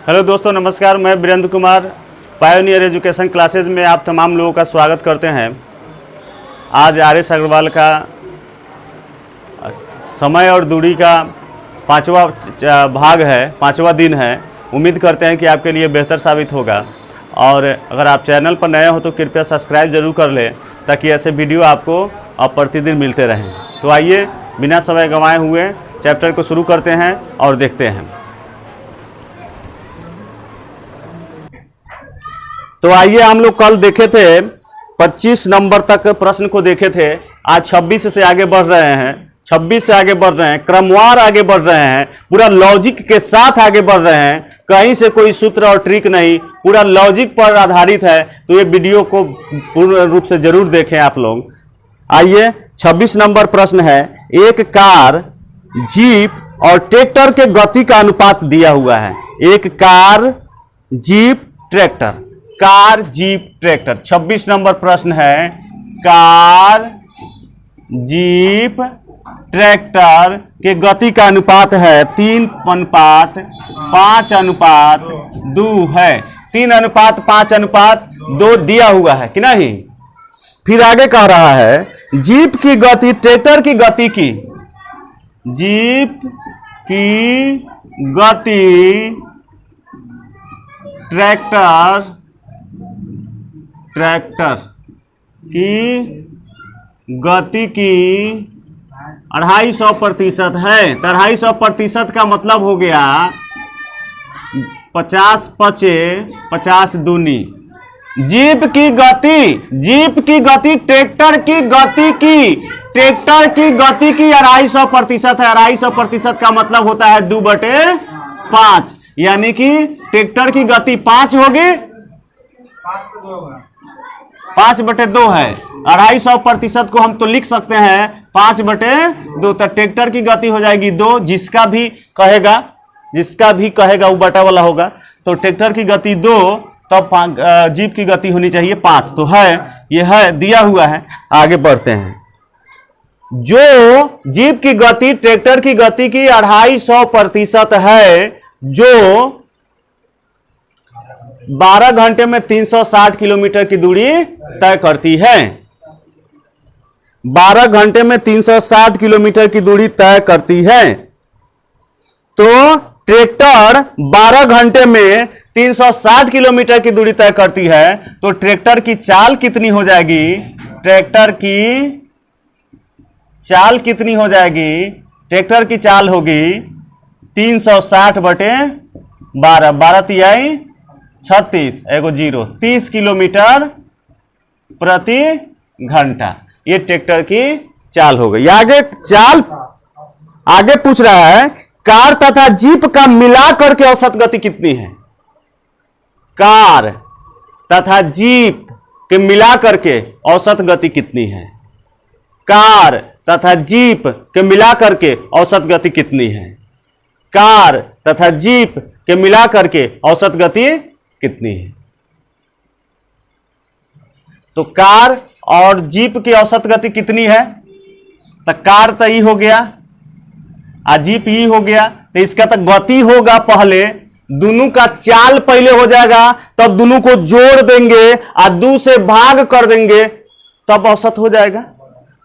Hello दोस्तों, नमस्कार। मैं Virendra Kumar Pioneer Education classes में आप तमाम लोगों का स्वागत करते हैं। आज आर.एस. अग्रवाल का समय और दूरी का पांचवा भाग है, पांचवा दिन है। उम्मीद करते हैं कि आपके लिए बेहतर साबित होगा। और अगर आप चैनल पर नए हो तो कृपया सब्सक्राइब जरूर कर लें, ताकि ऐसे वीडियो आपको अब प्रतिदिन मिलते रहें। तो आइए बिना समय गंवाए हुए चैप्टर को शुरू करते हैं और देखते हैं। तो आइए, हम लोग कल देखे थे 25 नंबर तक प्रश्न को देखे थे। आज 26 से आगे बढ़ रहे हैं, 26 से आगे बढ़ रहे हैं, क्रमवार आगे बढ़ रहे हैं, पूरा लॉजिक के साथ आगे बढ़ रहे हैं। कहीं से कोई सूत्र और ट्रिक नहीं, पूरा लॉजिक पर आधारित है। तो ये वीडियो को पूर्ण रूप से जरूर देखें आप लोग। आइए, 26 नंबर प्रश्न है। एक कार, जीप और ट्रैक्टर के गति का अनुपात दिया हुआ है। एक car, jeep, tractor, car, jeep, tractor. 26 number प्रश्न है। कार, जीप, ट्रैक्टर के गति का अनुपात है 3:5:2 है। 3:5:2 दिया हुआ है कि नहीं। फिर आगे कह रहा है जीप की गति ट्रैक्टर की गति की, जीप की गति ट्रैक्टर की गति की 250% है। 250% का मतलब हो गया 50 दूनी। जीप की गति ट्रैक्टर की गति की 250% है। 250% का मतलब होता है 2/5, यानी कि ट्रैक्टर की गति 5 होगी, 5/2 है। 250% को हम तो लिख सकते हैं 5/2। तो ट्रैक्टर की गति हो जाएगी 2। जिसका भी कहेगा वो बटा वाला होगा। तो ट्रैक्टर की गति 2, तब जीप की गति होनी चाहिए 5। तो है, ये है, दिया हुआ है। आगे बढ़ते हैं। जो जीप की गति ट्रैक्टर की गति की 250% है, जो 12 घंटे में 360 किलोमीटर की दूरी तय करती है। 12 घंटे में 360 किलोमीटर की दूरी तय करती है। तो ट्रैक्टर 12 घंटे में 360 किलोमीटर की दूरी तय करती है। तो ट्रैक्टर की चाल कितनी हो जाएगी? ट्रैक्टर की चाल कितनी हो जाएगी? ट्रैक्टर की चाल होगी 360/12, 12 तिहाई 36, एगो 0, 30 किलोमीटर प्रति घंटा। ये ट्रैक्टर की चाल हो गई। आगे पूछ रहा है कार तथा जीप का मिलाकर के औसत गति कितनी है? कार तथा जीप के मिलाकर के औसत गति कितनी है? कार तथा जीप के मिलाकर के औसत गति कितनी है? कार तथा जीप के मिलाकर के औसत गति कितनी है? तो कार और जीप की औसत गति कितनी है? तो कार तो ई हो गया और जीप ई हो गया। तो इसका तो गति होगा पहले, दोनों का चाल पहले हो जाएगा, तब दोनों को जोड़ देंगे और 2 से भाग कर देंगे, तब औसत हो जाएगा।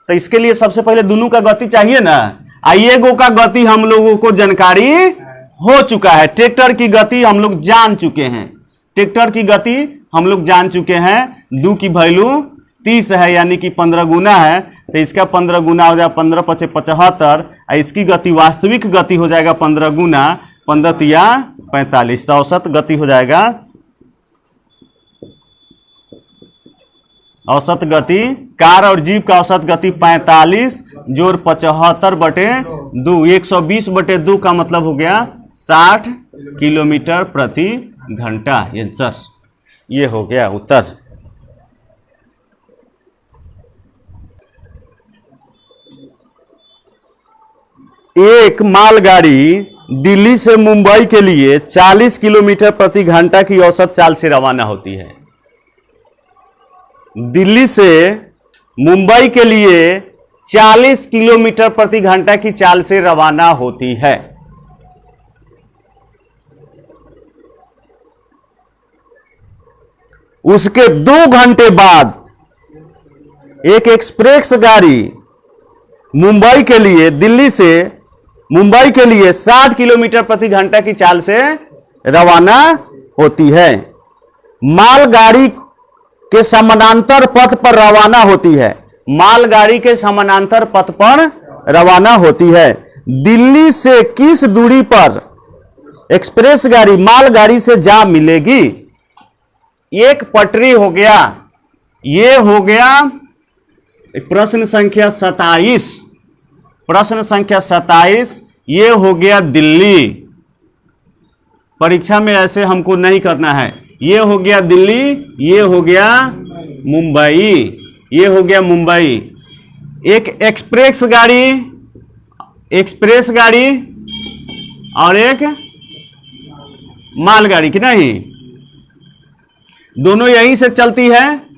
तो इसके लिए सबसे पहले दोनों का गति चाहिए ना। एगो का गति हम लोगों को जानकारी हो चुका है। ट्रैक्टर की गति हम लोग जान चुके हैं। ट्रैक्टर की गति हम लोग जान चुके हैं। 2 की वैल्यू 30 है, यानी कि 15 गुना है। तो इसका 15 गुना हो जाएगा 15×5 = 75। इसकी गति वास्तविक गति हो जाएगा 15 गुना 15 तिया 45। तो औसत गति हो जाएगा, औसत गति कार और जीप का औसत गति 45 जोड़ 75/2, 120/2 का मतलब हो गया 60 किलोमीटर प्रति घंटा। आंसर ये हो गया उत्तर। एक मालगाड़ी दिल्ली से मुंबई के लिए 40 किलोमीटर प्रति घंटा की औसत चाल से रवाना होती है। दिल्ली से मुंबई के लिए 40 किलोमीटर प्रति घंटा की चाल से रवाना होती है। उसके 2 घंटे बाद एक एक्सप्रेस गाड़ी मुंबई के लिए, दिल्ली से मुंबई के लिए 60 किलोमीटर प्रति घंटा की चाल से रवाना होती है। मालगाड़ी के समानांतर पथ पर रवाना होती है। मालगाड़ी के समानांतर पथ पर रवाना होती है। दिल्ली से किस दूरी पर एक्सप्रेस गाड़ी मालगाड़ी से जा मिलेगी? एक पटरी हो गया, ये हो गया प्रश्न संख्या 27। प्रश्न संख्या 27 ये हो गया दिल्ली। परीक्षा में ऐसे हमको नहीं करना है। ये हो गया दिल्ली, ये हो गया मुंबई, ये हो गया मुंबई। एक एक्सप्रेस गाड़ी और एक मालगाड़ी की नहीं, दोनों यहीं से चलती है,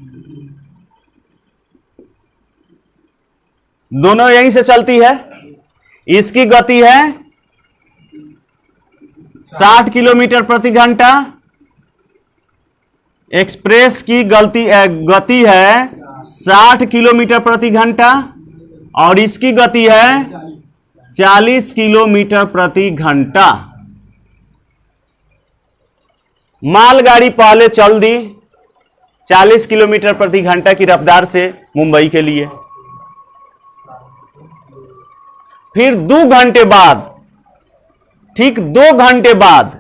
दोनों यहीं से चलती है। इसकी गति है 60 किलोमीटर प्रति घंटा, एक्सप्रेस की गति है 60 किलोमीटर प्रति घंटा और इसकी गति है 40 किलोमीटर प्रति घंटा। मालगाड़ी पहले चल दी 40 किलोमीटर प्रति घंटा की रफ्तार से मुंबई के लिए, फिर 2 घंटे बाद, ठीक 2 घंटे बाद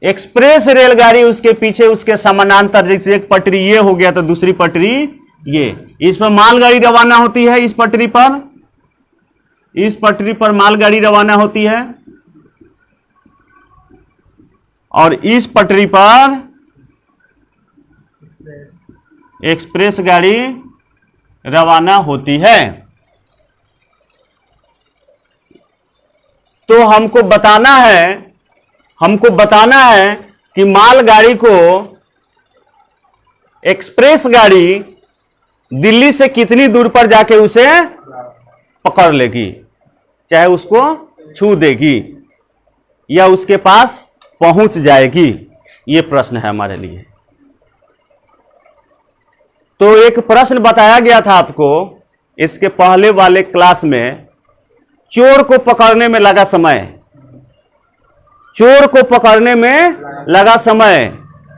एक्सप्रेस रेलगाड़ी उसके पीछे उसके समानांतर, जैसे एक पटरी ये हो गया तो दूसरी पटरी ये, इस पर मालगाड़ी रवाना होती है। इस पटरी पर मालगाड़ी रवाना होती है और इस पटरी पर एक्सप्रेस गाड़ी रवाना होती है। तो हमको बताना है कि मालगाड़ी को एक्सप्रेस गाड़ी दिल्ली से कितनी दूर पर जाके उसे पकड़ लेगी, चाहे उसको छू देगी या उसके पास पहुंच जाएगी। यह प्रश्न है हमारे लिए। तो एक प्रश्न बताया गया था आपको इसके पहले वाले क्लास में, चोर को पकड़ने में लगा समय, चोर को पकड़ने में लगा समय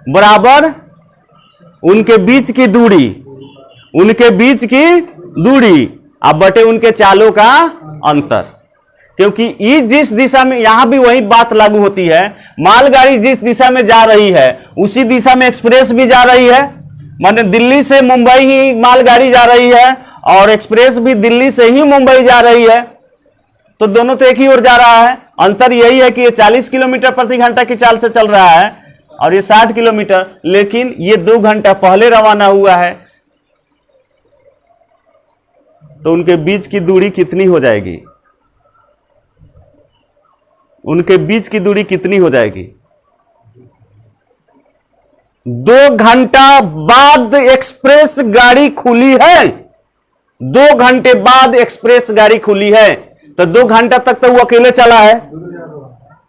बराबर उनके बीच की दूरी अब बटे उनके चालों का अंतर। क्योंकि ये जिस दिशा में, यहां भी वही बात लागू होती है, मालगाड़ी जिस दिशा में जा रही है उसी दिशा में एक्सप्रेस भी जा रही है। माने दिल्ली से मुंबई ही मालगाड़ी जा रही है और एक्सप्रेस भी दिल्ली से ही मुंबई जा रही है, तो दोनों तो एक ही ओर जा रहा है। अंतर यही है कि ये 40 किलोमीटर प्रति घंटा की चाल से चल रहा है और ये 60 किलोमीटर, लेकिन ये 2 घंटा पहले रवाना हुआ है। तो उनके बीच की दूरी कितनी हो जाएगी? उनके बीच की दूरी कितनी हो जाएगी? 2 घंटा बाद एक्सप्रेस गाड़ी खुली है। 2 घंटे बाद एक्सप्रेस गाड़ी खुली है, तो 2 घंटा तक तो वो अकेले चला है।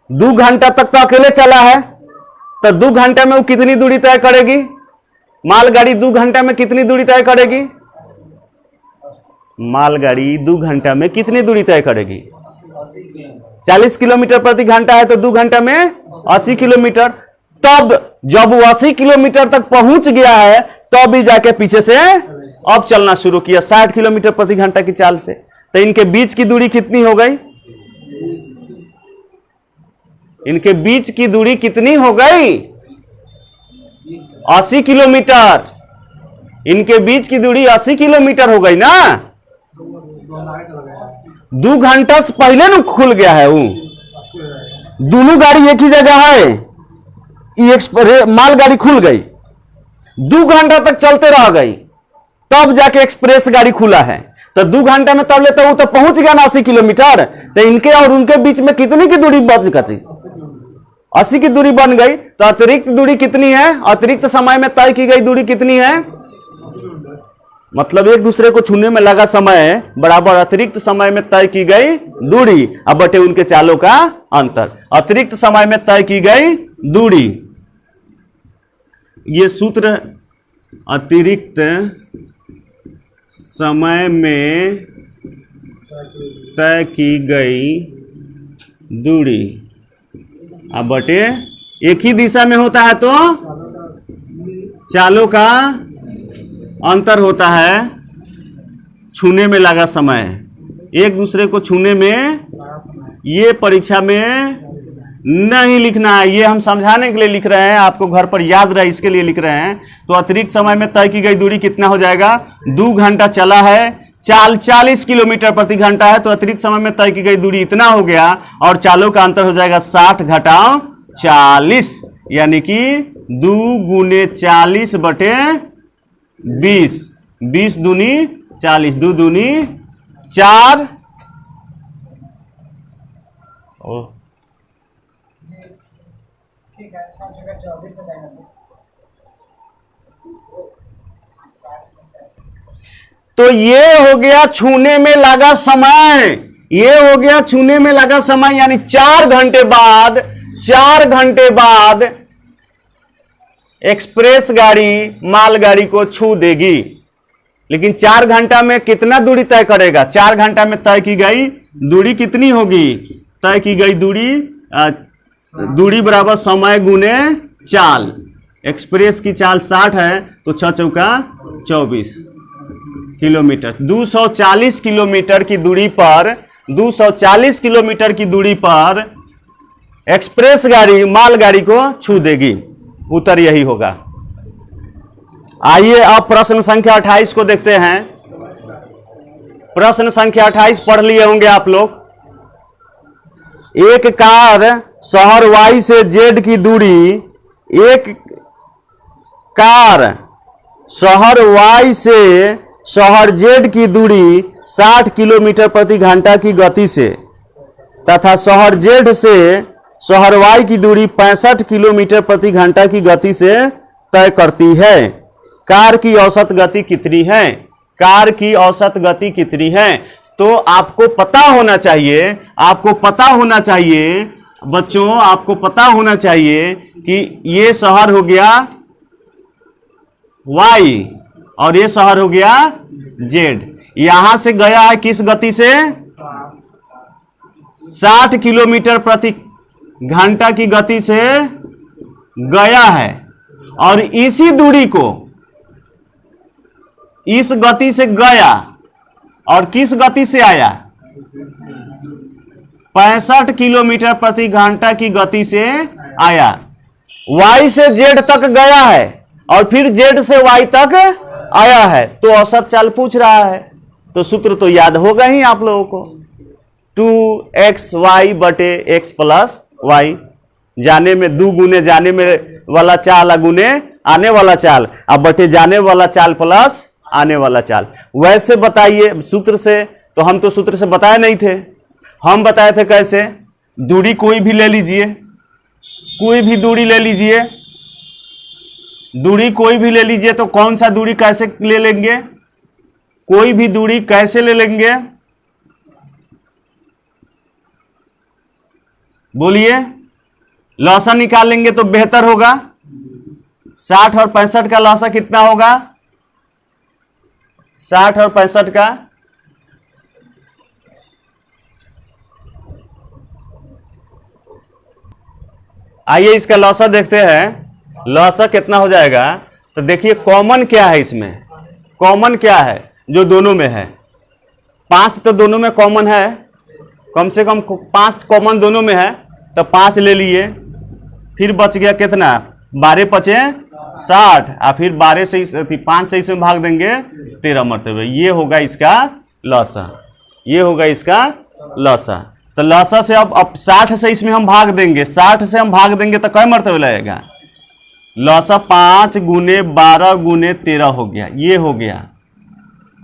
2 घंटा तक तो अकेले चला है, तो 2 घंटे में वो कितनी दूरी तय करेगी? मालगाड़ी 2 घंटा में कितनी दूरी तय करेगी? मालगाड़ी 2 घंटा में कितनी दूरी तय करेगी? 40 किलोमीटर प्रति घंटा है तो 2 घंटा में 80 किलोमीटर। तब जब वो 80 किलोमीटर तक पहुंच गया है तब भी जाके पीछे से अब चलना शुरू किया 60 किलोमीटर प्रति घंटा की चाल से। तो इनके बीच की दूरी कितनी हो गई? इनके बीच की दूरी कितनी हो गई? 80 किलोमीटर। इनके बीच की दूरी 80 किलोमीटर हो गई ना। 2 घंटा से पहले न खुल गया है वो। दोनों गाड़ी एक ही जगह है, मालगाड़ी खुल गई, 2 घंटा तक चलते रह गई, तब जाके एक्सप्रेस गाड़ी खुला है। तो 2 घंटा में तब लेते वो तो पहुंच गया ना 80 किलोमीटर। तो इनके और उनके बीच में कितनी की दूरी बन गई? 80 की दूरी बन गई। तो अतिरिक्त दूरी कितनी है? अतिरिक्त समय में तय की गई दूरी कितनी है? मतलब एक दूसरे को छूने में लगा समय बराबर अतिरिक्त समय में तय की गई दूरी अब बटे उनके चालों का अंतर। अतिरिक्त समय में तय की गई दूरी ये सूत्र अतिरिक्त समय में तय की गई दूरी अब बटे एक ही दिशा में होता है तो चालों का अंतर होता है, छूने में लगा समय, एक दूसरे को छूने में। ये परीक्षा में नहीं लिखना है, ये हम समझाने के लिए लिख रहे हैं, आपको घर पर याद रहे इसके लिए लिख रहे हैं। तो अतिरिक्त समय में तय की गई दूरी कितना हो जाएगा, 2 घंटा चला है, चाल 40 किलोमीटर प्रति घंटा है, तो अतिरिक्त समय में तय की गई दूरी इतना हो गया, और चालों का अंतर हो जाएगा 60 घटाओ 40, यानी कि 2 गुने 40 बटे 20, 20 दूनी 40, 2 दूनी 4। तो ये हो गया छूने में लगा समय, ये हो गया छूने में लगा समय, यानी 4 घंटे बाद, 4 घंटे बाद एक्सप्रेस गाड़ी मालगाड़ी को छू देगी। लेकिन 4 घंटा में कितना दूरी तय करेगा, 4 घंटा में तय की गई दूरी कितनी होगी, तय की गई दूरी बराबर समय गुने चाल। एक्सप्रेस की चाल 60 है, तो 6 चौका 24 किलोमीटर। 240 किलोमीटर की दूरी पर, 240 किलोमीटर की दूरी पर एक्सप्रेस गाड़ी मालगाड़ी को छू देगी। उत्तर यही होगा। आइए अब प्रश्न संख्या 28 को देखते हैं। प्रश्न संख्या 28 पढ़ लिए होंगे आप लोग। एक कार शहर वाई से जेड की दूरी, एक कार शहर वाई से शहर जेड की दूरी 60 किलोमीटर प्रति घंटा की गति से तथा शहर जेड से शहर वाई की दूरी 65 किलोमीटर प्रति घंटा की गति से तय करती है। कार की औसत गति कितनी है, कार की औसत गति कितनी है। तो आपको पता होना चाहिए, आपको पता होना चाहिए बच्चों, आपको पता होना चाहिए कि ये शहर हो गया वाई और ये शहर हो गया जेड। यहां से गया है किस गति से, 60 किलोमीटर प्रति घंटा की गति से गया है, और इसी दूरी को इस गति से गया और किस गति से आया, 65 किलोमीटर प्रति घंटा की गति से आया। वाई से जेड तक गया है और फिर जेड से वाई तक आया है, तो औसत चाल पूछ रहा है। तो सूत्र तो याद होगा ही आप लोगों को, 2xy बटे x प्लस वाई। जाने में 2 गुने जाने में वाला चाल गुने आने वाला चाल, अब बटे जाने वाला चाल प्लस आने वाला चाल। वैसे बताइए सूत्र से, तो हम तो सूत्र से बताए नहीं थे, हम बताए थे कैसे। दूरी कोई भी ले लीजिए, कोई भी दूरी ले लीजिए, दूरी कोई भी ले लीजिए, तो कौन सा दूरी कैसे ले लेंगे, कोई भी दूरी कैसे ले लेंगे, बोलिए। लौसा निकाल लेंगे तो बेहतर होगा। 60 और 65 का लौसा कितना होगा, 60 और 65 का, आइए इसका लौसा देखते हैं। लौसा कितना हो जाएगा, तो देखिए कॉमन क्या है इसमें, कॉमन क्या है जो दोनों में है, 5 तो दोनों में कॉमन है, कम से कम 5 कॉमन दोनों में है, तो 5 ले लिए। फिर बच गया कितना, 12 पचे 60, और फिर 12 से 5 से इसमें भाग देंगे 13 मरतबे। ये होगा इसका लौसा, ये होगा इसका लौसा। तो लौसा से अब 60 से इसमें हम भाग देंगे, 60 से हम भाग देंगे तो कै मरतबे लगेगा, लौसा 5 गुने 12 गुने 13 हो गया, ये हो गया।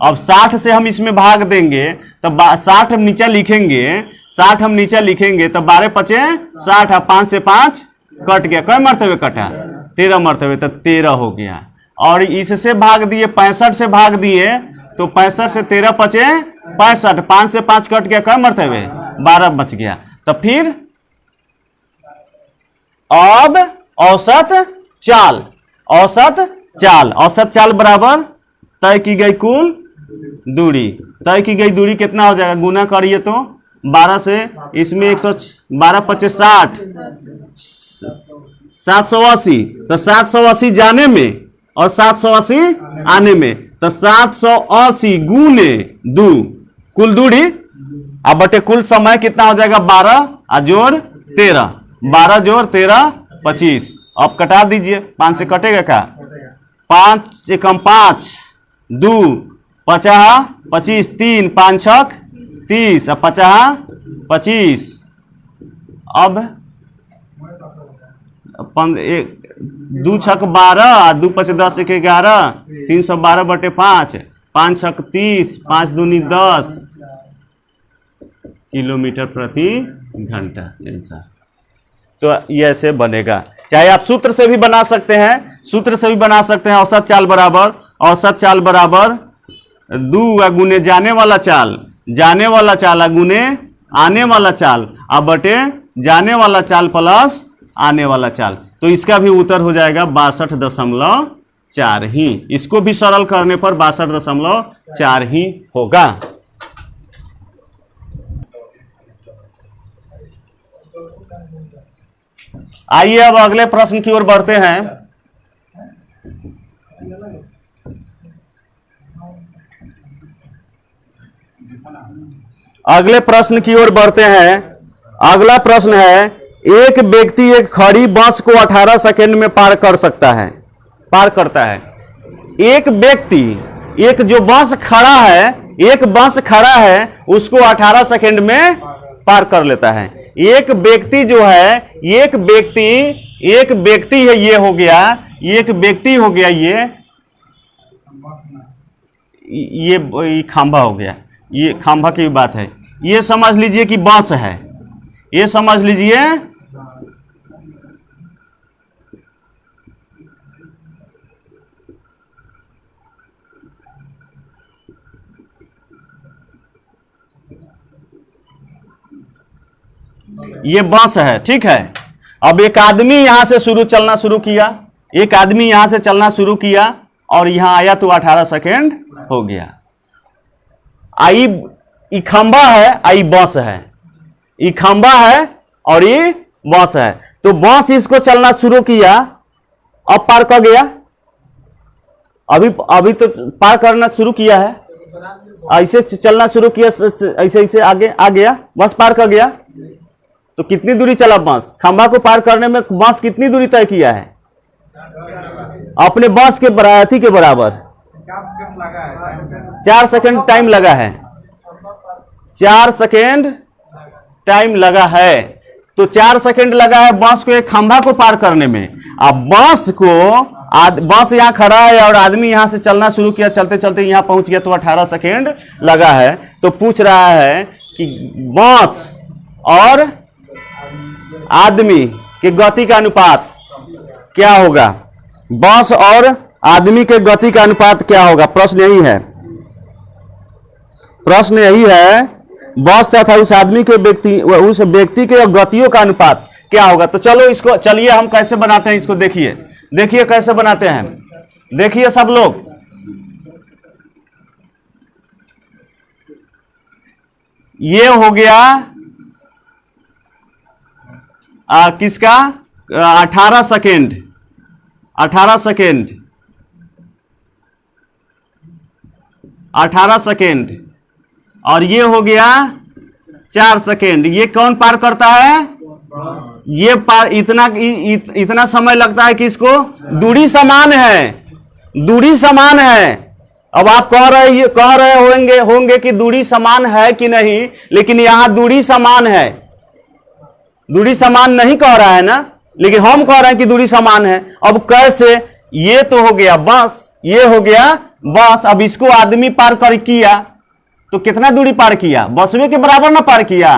अब 60 से हम इसमें भाग देंगे तो 60 हम नीचे लिखेंगे, 60 हम नीचे लिखेंगे तो 12 पचे 60, 5 से 5 कट गया, कै मरतबे कटा, 13 मरतबे, तो 13 हो गया। और इससे भाग दिए, 65 से भाग दिए, तो 65 से 13 पचे 65, 5 से 5 कट गया, कै मरतबे 12 बच गया। तो फिर अब औसत चाल, औसत चाल, औसत चाल बराबर तय की गई कुल दूरी। तय की गई दूरी कितना हो जाएगा, गुना करिए तो 12 से, इसमें 112 25 60 780, तो 780 जाने में और 780 आने में, तो 780 गुने 2 कुल दूरी, अब बटे कुल समय कितना हो जाएगा 12 और जोड़ 13, 12 जोड़ 13 25। अब कटा दीजिए, 5 से कटेगा क्या, 5 एकम 5 2 50 25 3 5 छक 30 और 50 25। अब 2 छक 12 2 5 10 1 11 312 बटे 5 5 छक 30 5 दूनी 10 किलोमीटर प्रति घंटा आंसर। तो ये ऐसे बनेगा, चाहे आप सूत्र से भी बना सकते हैं, सूत्र से भी बना सकते हैं। औसत चाल बराबर, औसत चाल बराबर 2 गुने जाने वाला चाल, जाने वाला चाल गुने आने वाला चाल, अब बटे जाने वाला चाल प्लस आने वाला चाल। तो इसका भी उत्तर हो जाएगा 62.4 ही। इसको भी सरल करने पर 62.4 ही होगा। आइए अब अगले प्रश्न की ओर बढ़ते हैं। अगले प्रश्न की ओर बढ़ते हैं। अगला प्रश्न है, एक व्यक्ति एक खड़ी बस को 18 सेकंड में पार कर सकता है, पार करता है। एक व्यक्ति, एक जो बस खड़ा है, एक बस खड़ा है, उसको 18 सेकंड में पार कर लेता है। एक व्यक्ति जो है, एक व्यक्ति है, ये हो गया, एक व्यक्ति हो गया, ये खंभा हो गया, ये खंभा की बात है। ये समझ लीजिए कि बस है, ये समझ लीजिए ये बस है, ठीक है। अब एक आदमी यहां से चलना शुरू किया, एक आदमी यहां से चलना शुरू किया और यहां आया तो 18 सेकेंड हो गया। आई खंबा है, आई बस है, ई खंबा है और ये बस है। तो बस इसको चलना शुरू किया, अब पार कर गया, अभी तो पार करना शुरू किया है, ऐसे चलना शुरू किया, ऐसे ऐसे आगे आ गया, बस पार कर गया। तो कितनी दूरी चला बस, खंबा को पार करने में बस कितनी दूरी तय किया है, अपने बस के बराती के बराबर 4 सेकंड टाइम लगा है, 4 सेकंड टाइम लगा है। तो 4 सेकंड लगा है बस को एक खंभा को पार करने में। अब बस यहां खड़ा है और आदमी यहां से चलना शुरू किया, चलते चलते यहां पहुंच गया तो 18 सेकंड लगा है। तो पूछ रहा है कि बस और आदमी के गति का अनुपात क्या होगा, बस और आदमी के गति का अनुपात क्या होगा। प्रश्न यही है, प्रश्न यही है, बस तथा उस आदमी के उस व्यक्ति के गतियों का अनुपात क्या होगा। तो चलो इसको, चलिए हम कैसे बनाते हैं इसको, देखिए कैसे बनाते हैं, देखिए सब लोग। ये हो गया किसका 18 सेकेंड, 18 सेकेंड, 18 सेकेंड, और ये हो गया 4 सेकेंड। ये कौन पार करता है, ये पार, इतना समय लगता है कि इसको, दूरी समान है, दूरी समान है। अब आप कह रहे होंगे कि दूरी समान है कि नहीं, लेकिन यहां दूरी समान है, दूरी समान नहीं कह रहा है ना, लेकिन हम कह रहे हैं कि दूरी समान है। अब कैसे, ये तो हो गया बस, ये हो गया बस। अब इसको आदमी पार कर किया तो कितना दूरी पार किया, बसवे के बराबर ना पार किया।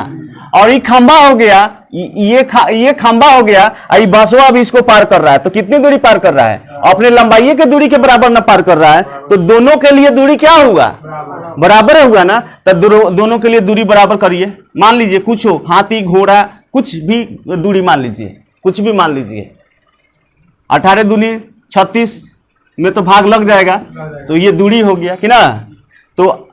और ये खंबा हो गया, ये खंबा हो गया, ये बसवा अब इसको पार कर रहा है, तो कितनी दूरी पार कर रहा है, अपने लंबाई के दूरी के बराबर ना पार कर रहा है। तो दोनों के लिए दूरी क्या होगा, बराबर हुआ ना। तो दोनों के लिए दूरी बराबर करिए। मान लीजिए कुछ हो, हाथी घोड़ा कुछ भी दूरी मान लीजिए, कुछ भी मान लीजिए, 18 दूनी 36 में तो भाग लग जाएगा, तो ये दूरी हो गया कि ना। तो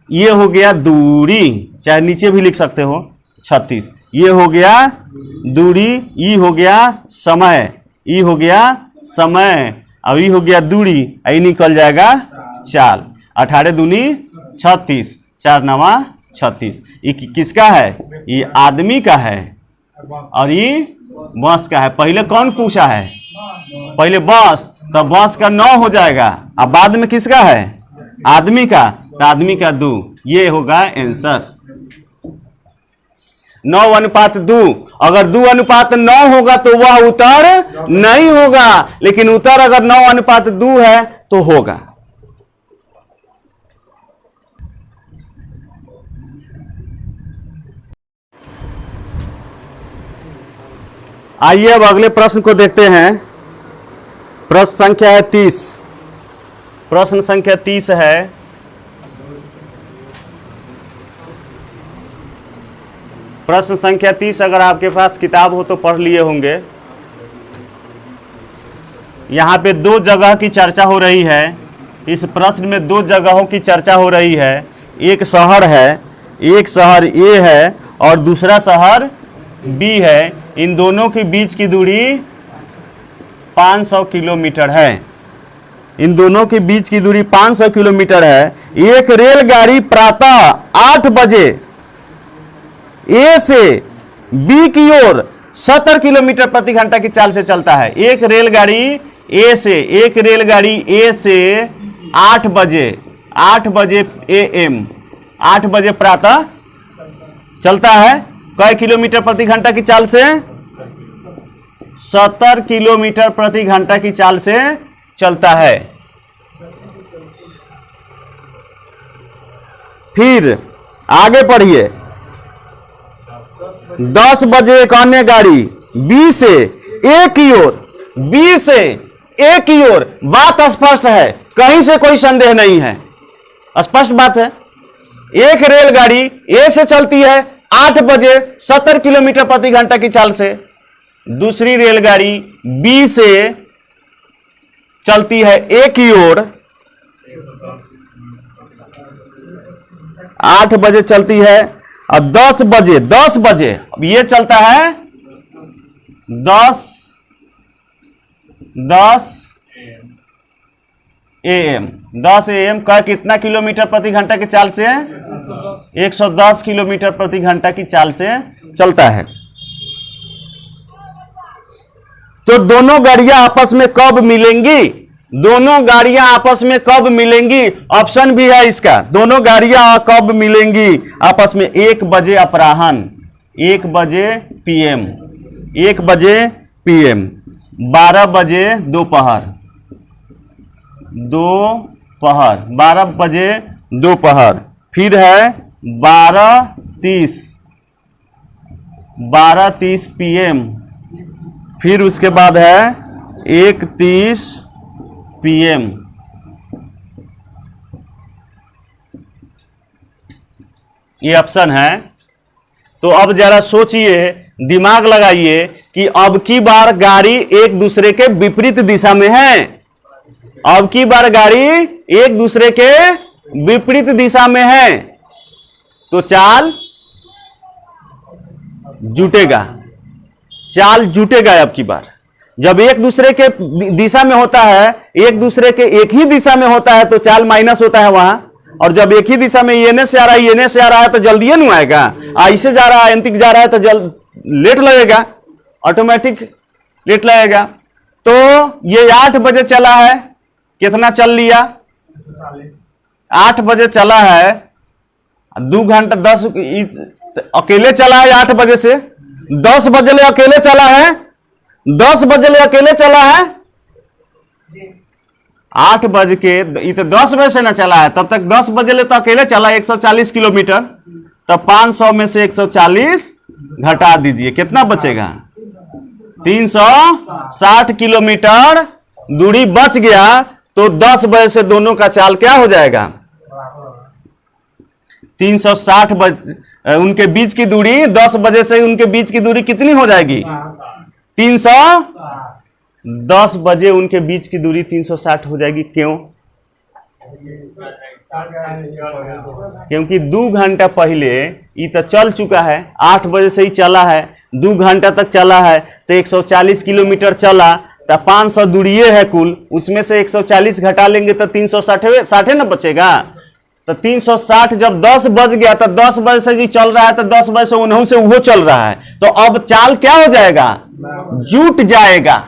ये हो गया दूरी, चाहे नीचे भी लिख सकते हो 36। ये हो गया दूरी, ई हो गया समय, ई हो गया समय, अब ई हो गया दूरी, आई निकल जाएगा चाल। 18 दूनी 36, 4 नवा 36। ये किसका है? ये आदमी का है और ये बस का है। पहले कौन पूछा है? पहले बस, तो बस का 9 हो जाएगा, अब बाद में किसका है? आदमी का, तो आदमी का 2। ये होगा आंसर 9:2। अगर 2:9 होगा तो वह उत्तर नहीं होगा, लेकिन उत्तर अगर 9:2 है तो होगा। आइए अब अगले प्रश्न को देखते हैं। प्रश्न संख्या है 30। प्रश्न संख्या 30 है, प्रश्न संख्या 30 अगर आपके पास किताब हो तो पढ़ लिए होंगे। यहाँ पे 2 जगह की चर्चा हो रही है। इस प्रश्न में 2 जगहों की चर्चा हो रही है। एक शहर है, एक शहर ए है और दूसरा शहर बी है। इन दोनों के बीच की दूरी 500 किलोमीटर है। इन दोनों के बीच की दूरी 500 किलोमीटर है। एक रेलगाड़ी प्रातः 8 बजे ए से बी की ओर 70 किलोमीटर प्रति घंटा की चाल से चलता है। एक रेलगाड़ी ए से 8 बजे AM 8 बजे प्रातः चलता है। कई किलोमीटर प्रति घंटा की चाल से? 70 किलोमीटर प्रति घंटा की चाल से चलता है। फिर आगे पढ़िए। 10 बजे एक अन्य गाड़ी बी से ए की ओर, बात स्पष्ट है, कहीं से कोई संदेह नहीं है, स्पष्ट बात है। एक रेलगाड़ी ए से चलती है 8 बजे 70 किलोमीटर प्रति घंटा की चाल से। दूसरी रेलगाड़ी बी से चलती है ए की ओर, 8 बजे चलती है और 10 बजे अब ये चलता है 10 AM का कितना किलोमीटर प्रति घंटा की चाल से? 110 किलोमीटर प्रति घंटा की चाल से चलता है। तो दोनों गाड़ियां आपस में कब मिलेंगी? दोनों गाड़ियां आपस में कब मिलेंगी? ऑप्शन भी है इसका। दोनों गाड़ियां कब मिलेंगी आपस में? 1 बजे अपराह्न, 1 बजे PM, 1 बजे PM, 12 बजे दोपहर, 12 बजे दोपहर। फिर है 12:30 PM। फिर उसके बाद है 1:30 PM। ये ऑप्शन है। तो अब जरा सोचिए, दिमाग लगाइए कि अब की बार गाड़ी एक दूसरे के विपरीत दिशा में है। अब की बार गाड़ी एक दूसरे के विपरीत दिशा में है, तो चाल जुटेगा, चाल जुटेगा। अब की बार जब एक दूसरे के दिशा में होता है, एक दूसरे के एक ही दिशा में होता है, तो चाल माइनस होता है वहां। और जब एक ही दिशा में एने से आ रहा है, एने से आ रहा है, तो जल्दी नहीं आएगा। ऐसे जा रहा है, एंतिक जा रहा है, तो जल्द लेट लगेगा, ऑटोमेटिक लेट लगेगा। तो ये 8 बजे चला है, कितना चल लिया? 8 बजे चला है, 2 घंटा 10 अकेले चला है 8 बजे से, 10 बजे ले अकेले चला है, 10 बजे ले अकेले चला है। 8 बज के, ये तो 10 बजे से ना चला है, तब तक 10 बजे ले तो अकेले चला 140 किलोमीटर। तब 500 में से 140 घटा दीजिए, कितना बचेगा? 360 किलोमीटर दूरी बच गया। तो 10 बजे से दोनों का चाल क्या हो जाएगा? 360 बजे उनके बीच की दूरी, 10 बजे से उनके बीच की दूरी कितनी हो जाएगी? 300। 10 बजे उनके बीच की दूरी 360 हो जाएगी। क्यों? क्योंकि 2 घंटा पहले ये तो चल चुका है, 8 बजे से ही चला है, 2 घंटा तक चला है, तो 140 किलोमीटर चला, तो 500 दूरिये है कुल, उसमें से 140 घटा लेंगे तो 360 ना बचेगा। तो 360 जब 10 बज गया तो 10 बजे से जी चल रहा है, तो 10 बजे से उन्हों से वो चल रहा है, तो अब चाल क्या हो जाएगा? जुट जाएगा।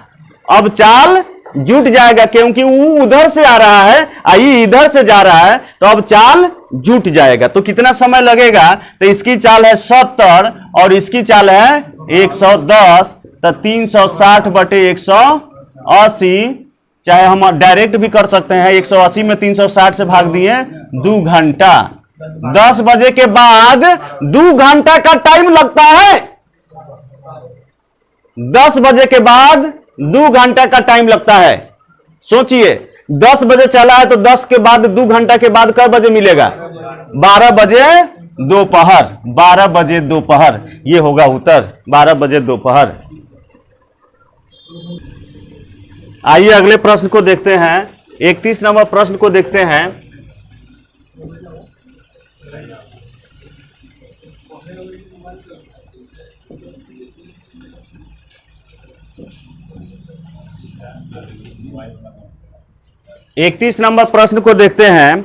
अब चाल जुट जाएगा, क्योंकि वो उधर से आ रहा है, आई इधर से जा रहा है, तो अब चाल जुट जाएगा। तो कितना समय लगेगा? तो इसकी चाल है 70 और इसकी चाल है 110, तो 360 बटे 180, चाहे हम डायरेक्ट भी कर सकते हैं, 180 में 360 से भाग दिए 2 घंटा। 10 बजे के बाद 2 घंटा का टाइम लगता है। 10 बजे के बाद 2 घंटा का टाइम लगता है। सोचिए, 10 बजे चला है तो 10 के बाद 2 घंटा के बाद कब बजे मिलेगा? 12 बजे दोपहर। 12 बजे दोपहर, ये होगा उत्तर, 12 बजे दोपहर। आइए अगले प्रश्न को देखते हैं, 31 नंबर प्रश्न को देखते हैं। इकतीस नंबर प्रश्न को देखते हैं।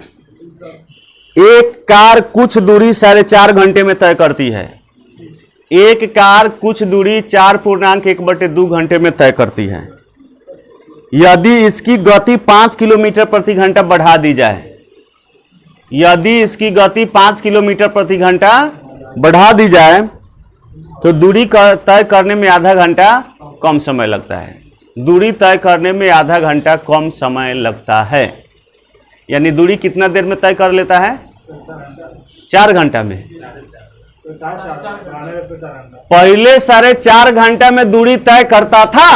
एक कार कुछ दूरी 4.5 घंटे में तय करती है। एक कार कुछ दूरी 4.1/2 घंटे में तय करती है। यदि इसकी गति 5 किलोमीटर प्रति घंटा बढ़ा दी जाए, यदि इसकी गति 5 किलोमीटर प्रति घंटा बढ़ा दी जाए तो दूरी तय करने में आधा घंटा कम समय लगता है। दूरी तय करने में आधा घंटा कम समय लगता है, यानी दूरी कितना देर में तय कर लेता है? 4 घंटा में। पहले 4.5 घंटा में दूरी तय करता था,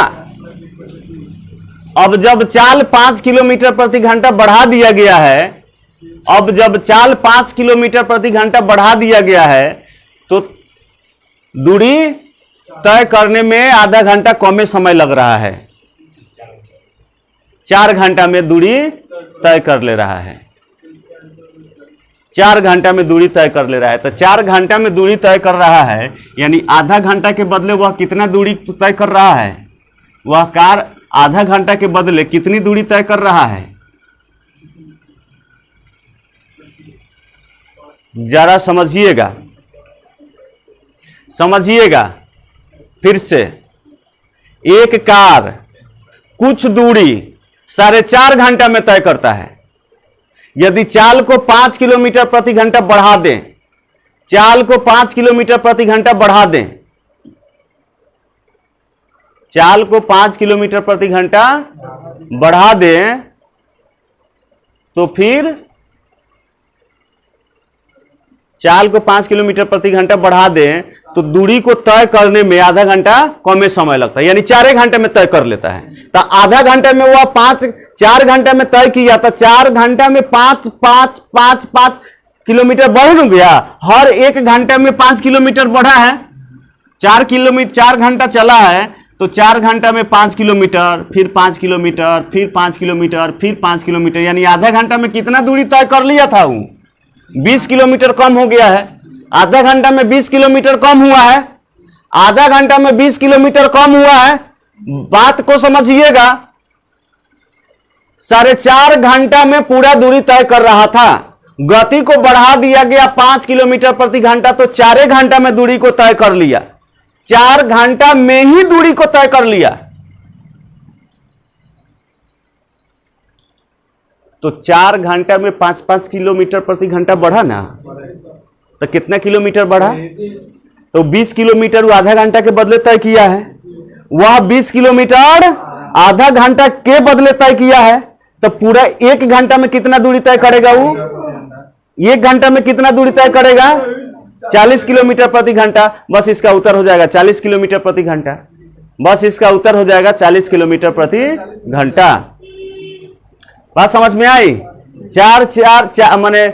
अब जब चाल 5 किलोमीटर प्रति घंटा बढ़ा दिया गया है, अब जब चाल 5 किलोमीटर प्रति घंटा बढ़ा दिया गया है तो दूरी तय करने में आधा घंटा कम समय लग रहा है। 4 घंटा में दूरी तय कर ले रहा है। 4 घंटा में दूरी तय कर ले रहा है। तो 4 घंटा में दूरी तय कर रहा है, यानी आधा घंटा के बदले वह कितना दूरी तय कर रहा है? वह कार आधा घंटा के बदले कितनी दूरी तय कर रहा है? जरा समझिएगा, समझिएगा फिर से। एक कार कुछ दूरी 4.5 घंटा में तय करता है। यदि चाल को 5 किलोमीटर प्रति घंटा बढ़ा दें, चाल को 5 किलोमीटर प्रति घंटा बढ़ा दें, चाल को 5 किलोमीटर प्रति घंटा बढ़ा दें, तो फिर चाल को 5 किलोमीटर प्रति घंटा बढ़ा दें तो दूरी को तय करने में आधा घंटा कम समय लगता है, यानी 4 घंटे में तय कर लेता है। तो आधा घंटे में वह 4 घंटे में तय किया, तो 4 घंटा में 5 किलोमीटर बढ़ गया। हर 1 घंटे में 5 किलोमीटर बढ़ा है। 4 घंटा चला है, तो 4 घंटा में 5 किलोमीटर, फिर 5 किलोमीटर, फिर 5 किलोमीटर, फिर 5 किलोमीटर, यानी आधा घंटा में कितना दूरी तय कर लिया था? वो 20 किलोमीटर कम हो गया है। आधा घंटा में 20 किलोमीटर कम हुआ है। आधा घंटा में 20 किलोमीटर कम हुआ है। बात को समझिएगा, 4.5 घंटा में पूरा दूरी तय कर रहा था, गति को बढ़ा दिया गया 5 किलोमीटर प्रति घंटा, तो 4 घंटा में दूरी को तय कर लिया। 4 घंटा में ही दूरी को तय कर लिया। तो 4 घंटा में 5 किलोमीटर प्रति घंटा बढ़ा ना, तो कितना किलोमीटर बढ़ा? तो 20 किलोमीटर वो आधा घंटा के बदले तय किया है। वह 20 किलोमीटर आधा घंटा के बदले तय किया है, तो पूरा 1 घंटा में कितना दूरी तय करेगा? वो 1 घंटा में कितना दूरी तय करेगा? 40 किलोमीटर प्रति घंटा। बस इसका उत्तर हो जाएगा 40 किलोमीटर प्रति घंटा। बस इसका उत्तर हो जाएगा 40 किलोमीटर प्रति घंटा। बात समझ में आई? 4 माने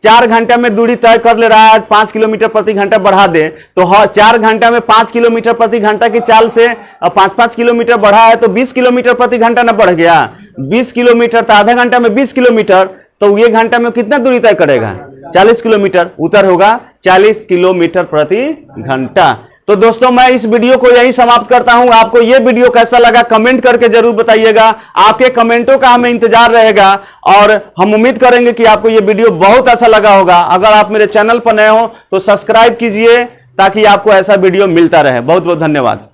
4 घंटे में दूरी तय कर ले रहा है, 5 किलोमीटर प्रति घंटा बढ़ा दे तो 4 घंटा में 5 किलोमीटर प्रति घंटा की चाल से 5-5 किलोमीटर बढ़ा है तो 20 किलोमीटर प्रति घंटा ना बढ़ गया। 20 किलोमीटर तो आधा घंटा में 20 किलोमीटर, तो 1 घंटा में कितना दूरी तय करेगा? 40 किलोमीटर। उत्तर होगा 40 किलोमीटर प्रति घंटा। तो दोस्तों मैं इस वीडियो को यही समाप्त करता हूं। आपको यह वीडियो कैसा लगा कमेंट करके जरूर बताइएगा। आपके कमेंटों का हमें इंतजार रहेगा और हम उम्मीद करेंगे कि आपको यह वीडियो बहुत अच्छा लगा होगा। अगर आप मेरे चैनल पर नए हो तो सब्सक्राइब कीजिए ताकि आपको ऐसा वीडियो मिलता रहे। बहुत बहुत धन्यवाद।